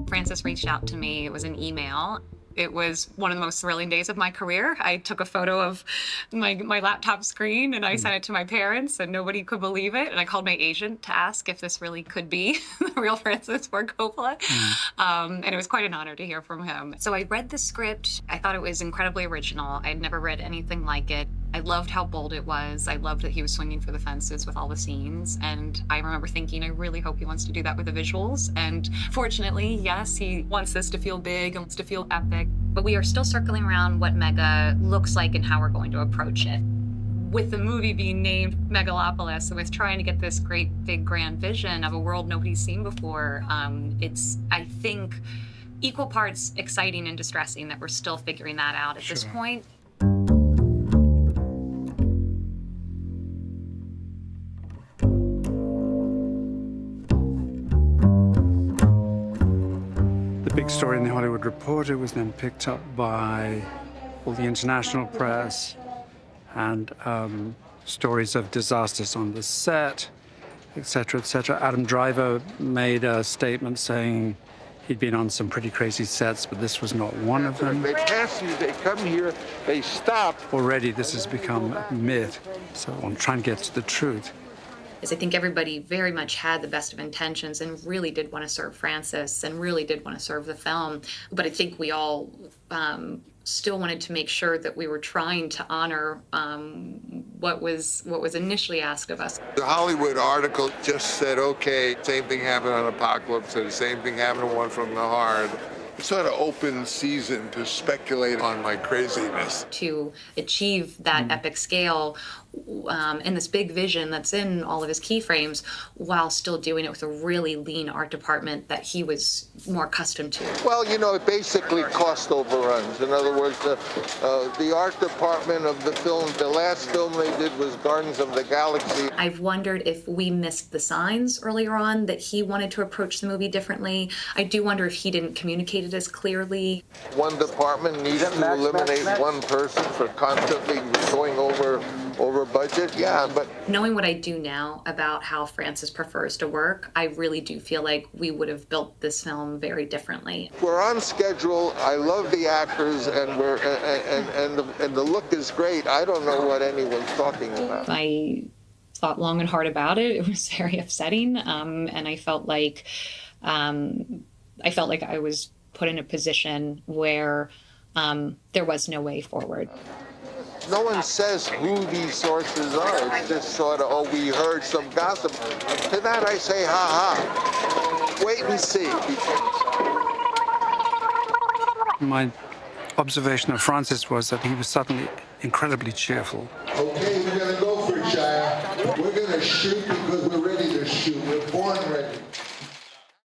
Francis reached out to me. It was an email. It was one of the most thrilling days of my career. I took a photo of my laptop screen and I sent it to my parents and nobody could believe it. And I called my agent to ask if this really could be the real Francis Ford Coppola. And it was quite an honor to hear from him. So I read the script. I thought it was incredibly original. I'd never read anything like it. I loved how bold it was. I loved that he was swinging for the fences with all the scenes. And I remember thinking, I really hope he wants to do that with the visuals. And fortunately, yes, he wants this to feel big and wants to feel epic. But we are still circling around what Mega looks like and how we're going to approach it. With the movie being named Megalopolis, and with trying to get this great, big, grand vision of a world nobody's seen before, it's, I think, equal parts exciting and distressing that we're still figuring that out at this point. The big story in the Hollywood Reporter was then picked up by all the international press, and stories of disasters on the set, etc., etc. Adam Driver made a statement saying he'd been on some pretty crazy sets, but this was not one of them. They pass you, they come here, they stop. Already this has become a myth, so I'm trying to get to the truth. I think everybody very much had the best of intentions and really did want to serve Francis and really did want to serve the film. But I think we all still wanted to make sure that we were trying to honor what was initially asked of us. The Hollywood article just said, okay, same thing happened on Apocalypse, and the same thing happened on One from the Hard. It's sort of open season to speculate on my craziness. To achieve that epic scale and this big vision that's in all of his keyframes, while still doing it with a really lean art department that he was more accustomed to. Well, you know, it basically cost overruns. In other words, the art department of the film, the last film they did was Gardens of the Galaxy. I've wondered if we missed the signs earlier on that he wanted to approach the movie differently. I do wonder if he didn't communicate it as clearly. One department needs to eliminate one person for constantly going over budget, yeah, but... Knowing what I do now about how Francis prefers to work, I really do feel like we would have built this film very differently. We're on schedule. I love the actors, and the look is great. I don't know what anyone's talking about. I thought long and hard about it. It was very upsetting, and I felt like I was put in a position where there was no way forward. No one says who these sources are. It's just sort of, oh, we heard some gossip. To that I say, ha-ha. Wait and see. My observation of Francis was that he was suddenly incredibly cheerful. Okay, we're going to go for it, Shia. We're going to shoot because we're ready to shoot. We're born ready.